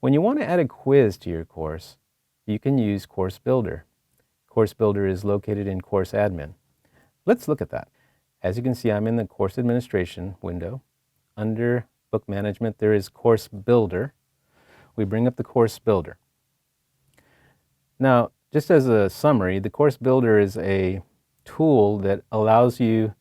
When you want to add a quiz to your course, you can use Course Builder. Course Builder is located in Course Admin. Let's look at that. As you can see, I'm in the Course Administration window. Under Book Management, there is Course Builder. We bring up the Course Builder. Now, just as a summary, the Course Builder is a tool that allows you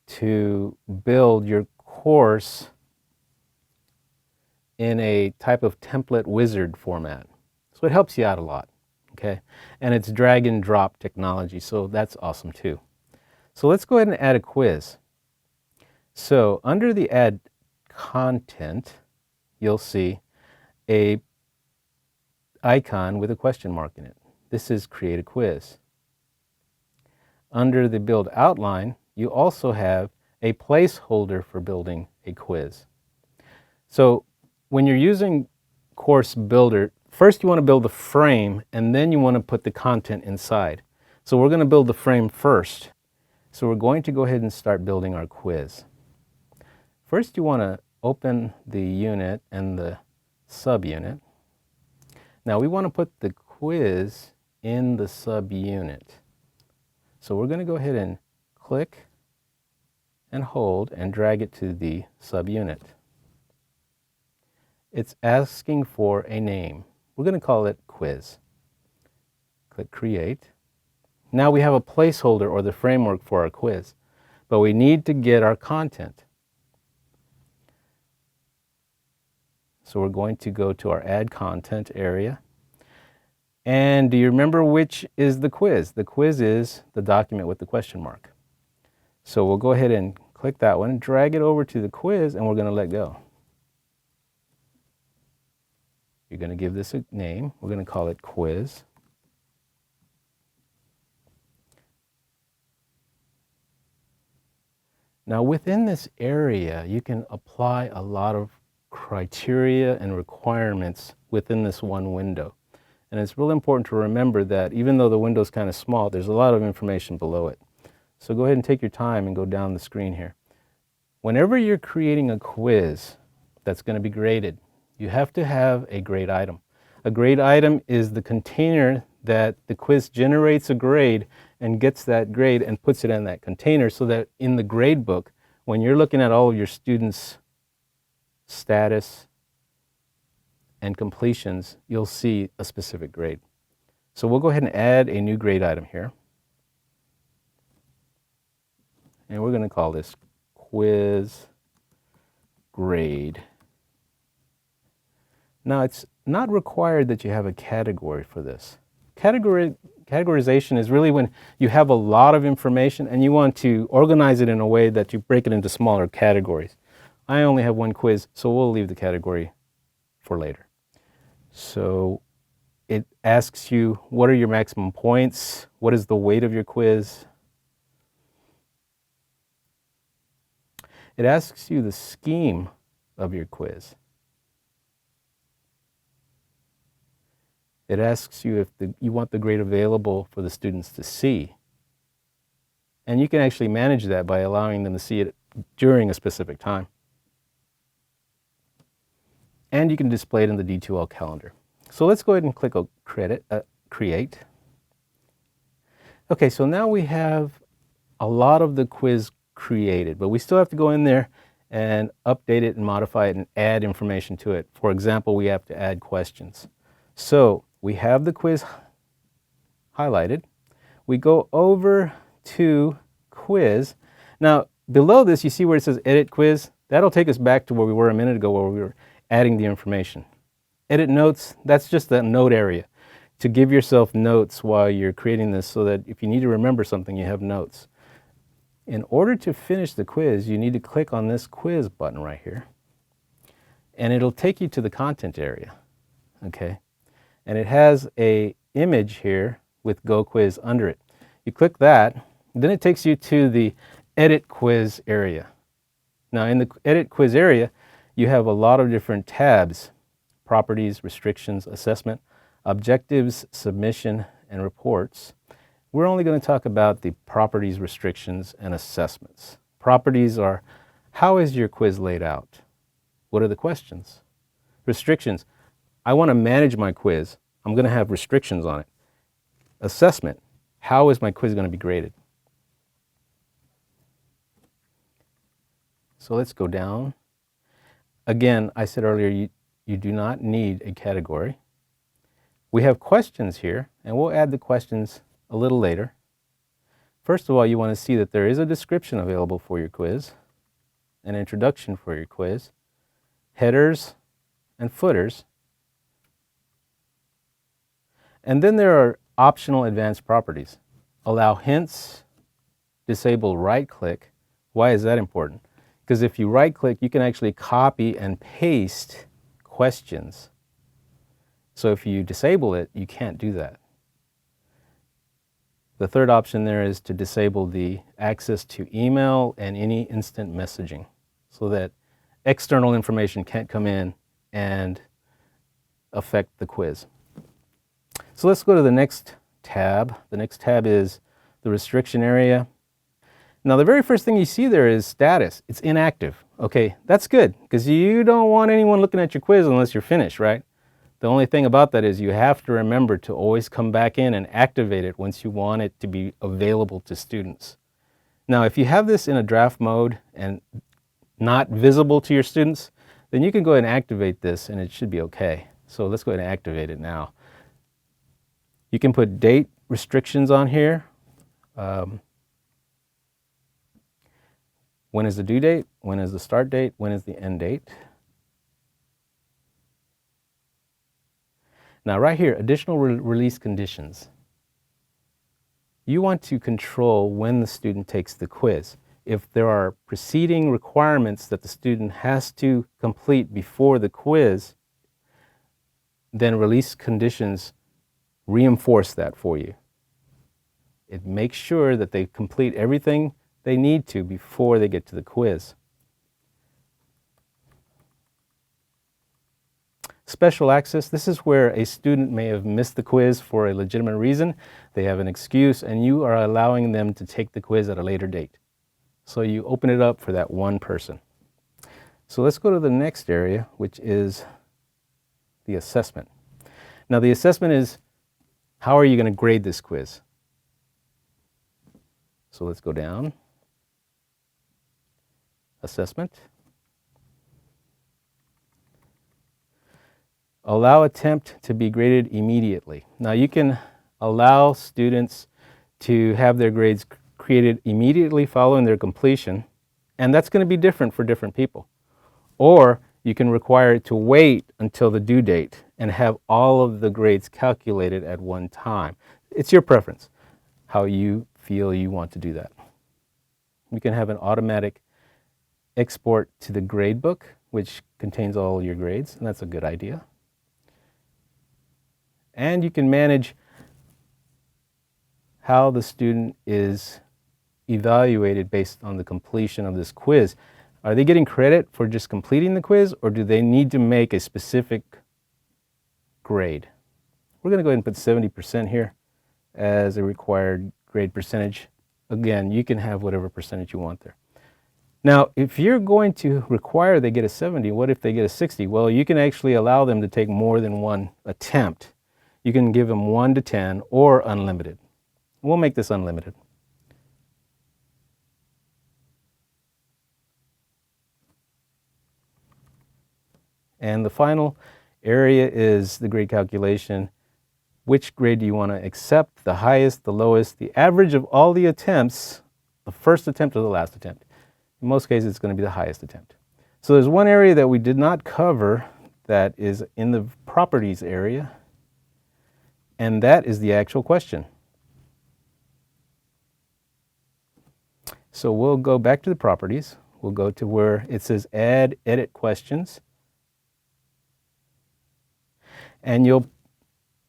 to build your course in a type of template wizard format. So it helps you out a lot, okay? And it's drag and drop technology, so that's awesome too. So let's go ahead and add a quiz. So under the Add Content, you'll see a icon with a question mark in it. This is Create a Quiz. Under the Build Outline, you also have a placeholder for building a quiz. So when you're using Course Builder, first you want to build the frame and then you want to put the content inside. So we're going to build the frame first. So we're going to go ahead and start building our quiz. First you want to open the unit and the subunit. Now we want to put the quiz in the subunit. So we're going to go ahead and click and hold and drag it to the subunit. It's asking for a name. We're going to call it Quiz. Click Create. Now we have a placeholder or the framework for our quiz, but we need to get our content. So we're going to go to our Add Content area. And do you remember which is the quiz? The quiz is the document with the question mark. So we'll go ahead and click that one, drag it over to the quiz, and we're going to let go. You're going to give this a name. We're going to call it Quiz. Now within this area, you can apply a lot of criteria and requirements within this one window. And it's really important to remember that even though the window is kind of small, there's a lot of information below it. So go ahead and take your time and go down the screen here. Whenever you're creating a quiz that's going to be graded, you have to have a grade item. A grade item is the container that the quiz generates a grade and gets that grade and puts it in that container so that in the grade book, when you're looking at all of your students' status and completions, you'll see a specific grade. So we'll go ahead and add a new grade item here. And we're going to call this Quiz Grade. Now, it's not required that you have a category for this. Categorization is really when you have a lot of information and you want to organize it in a way that you break it into smaller categories. I only have one quiz, so we'll leave the category for later. So it asks you, what are your maximum points? What is the weight of your quiz? It asks you the scheme of your quiz. It asks you if you want the grade available for the students to see. And you can actually manage that by allowing them to see it during a specific time. And you can display it in the D2L calendar. So let's go ahead and click on Create. Okay, so now we have a lot of the quiz created, but we still have to go in there and update it and modify it and add information to it. For example, we have to add questions. So we have the quiz highlighted. We go over to Quiz. Now, below this, you see where it says Edit Quiz? That'll take us back to where we were a minute ago, where we were adding the information. Edit Notes, that's just that note area to give yourself notes while you're creating this so that if you need to remember something, you have notes. In order to finish the quiz, you need to click on this quiz button right here, and it'll take you to the content area, okay? And it has a image here with Go Quiz under it. You click that, then it takes you to the Edit Quiz area. Now in the Edit Quiz area, you have a lot of different tabs: Properties, Restrictions, Assessment, Objectives, Submission, and Reports. We're only going to talk about the properties, restrictions, and assessments. Properties are, how is your quiz laid out? What are the questions? Restrictions, I want to manage my quiz. I'm going to have restrictions on it. Assessment. How is my quiz going to be graded? So let's go down. Again, I said earlier, you do not need a category. We have questions here, and we'll add the questions a little later. First of all, you want to see that there is a description available for your quiz, an introduction for your quiz, headers and footers. And then there are optional advanced properties. Allow hints, disable right-click. Why is that important? Because if you right-click, you can actually copy and paste questions. So if you disable it, you can't do that. The third option there is to disable the access to email and any instant messaging so that external information can't come in and affect the quiz. So let's go to the next tab. The next tab is the restriction area. Now the very first thing you see there is status. It's inactive. Okay, that's good because you don't want anyone looking at your quiz unless you're finished, right? The only thing about that is you have to remember to always come back in and activate it once you want it to be available to students. Now, if you have this in a draft mode and not visible to your students, then you can go ahead and activate this and it should be okay. So let's go ahead and activate it now. You can put date restrictions on here. When is the due date? When is the start date? When is the end date? Now right here, additional release conditions. You want to control when the student takes the quiz. If there are preceding requirements that the student has to complete before the quiz, then release conditions reinforce that for you. It makes sure that they complete everything they need to before they get to the quiz. Special access, this is where a student may have missed the quiz for a legitimate reason. They have an excuse and you are allowing them to take the quiz at a later date. So you open it up for that one person. So let's go to the next area, which is the assessment. Now the assessment is, how are you going to grade this quiz? So let's go down. Assessment. Allow attempt to be graded immediately. Now you can allow students to have their grades created immediately following their completion, and that's going to be different for different people. Or you can require it to wait until the due date and have all of the grades calculated at one time. It's your preference, how you feel you want to do that. You can have an automatic export to the grade book, which contains all your grades, and that's a good idea. And you can manage how the student is evaluated based on the completion of this quiz. Are they getting credit for just completing the quiz, or do they need to make a specific grade? We're going to go ahead and put 70% here as a required grade percentage. Again, you can have whatever percentage you want there. Now, if you're going to require they get a 70, what if they get a 60? Well, you can actually allow them to take more than one attempt. You can give them 1 to 10 or unlimited. We'll make this unlimited. And the final area is the grade calculation. Which grade do you want to accept? The highest, the lowest, the average of all the attempts, the first attempt or the last attempt. In most cases, it's going to be the highest attempt. So there's one area that we did not cover that is in the properties area, and that is the actual question. So we'll go back to the properties. We'll go to where it says add, edit questions. And you'll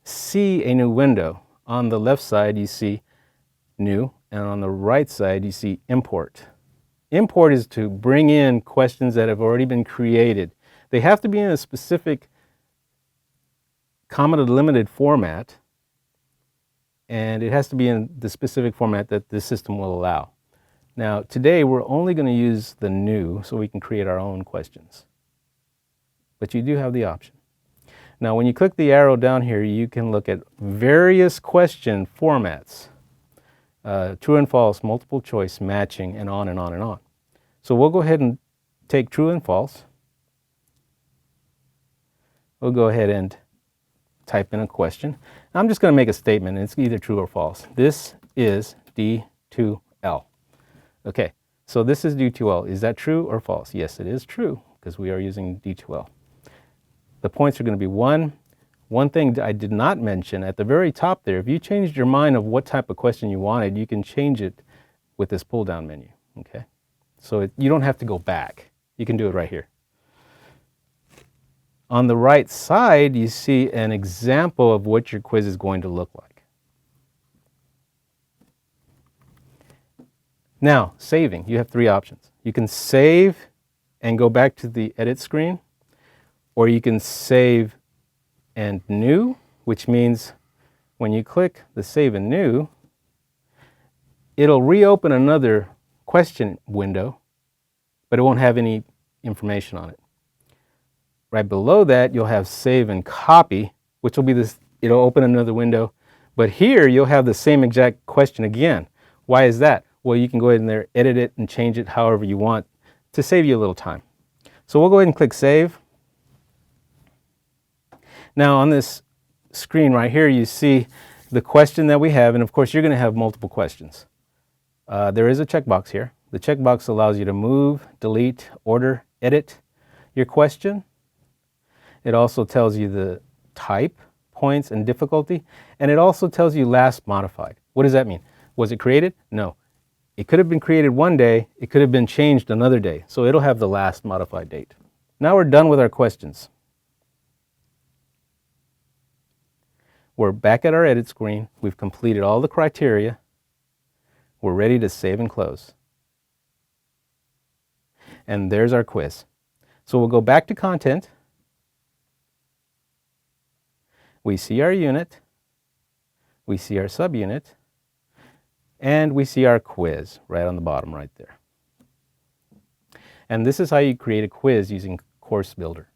see a new window. On the left side, you see new, and on the right side, you see import. Import is to bring in questions that have already been created. They have to be in a specific comma delimited format, and it has to be in the specific format that the system will allow. Now, today we're only going to use the new so we can create our own questions. But you do have the option. Now when you click the arrow down here, you can look at various question formats. True and false, multiple choice, matching, and on and on and on. So we'll go ahead and take true and false. We'll go ahead and type in a question. I'm just going to make a statement, and it's either true or false. This is D2L. Okay, so this is D2L. Is that true or false? Yes, it is true, because we are using D2L. The points are going to be one. One thing I did not mention at the very top there, if you changed your mind of what type of question you wanted, you can change it with this pull-down menu. Okay, so you don't have to go back. You can do it right here. On the right side, you see an example of what your quiz is going to look like. Now, saving. You have three options. You can save and go back to the edit screen, or you can save and new, which means when you click the save and new, it'll reopen another question window, but it won't have any information on it. Right below that, you'll have save and copy, which will be this, it'll open another window. But here, you'll have the same exact question again. Why is that? Well, you can go ahead and there, edit it and change it however you want to save you a little time. So we'll go ahead and click save. Now on this screen right here, you see the question that we have, and of course you're going to have multiple questions. There is a checkbox here. The checkbox allows you to move, delete, order, edit your question. It also tells you the type, points, and difficulty, and it also tells you last modified. What does that mean? Was it created? No. It could have been created one day, it could have been changed another day, so it'll have the last modified date. Now we're done with our questions. We're back at our edit screen. We've completed all the criteria. We're ready to save and close. And there's our quiz. So we'll go back to content. We see our unit. We see our subunit. And we see our quiz right on the bottom right there. And this is how you create a quiz using Course Builder.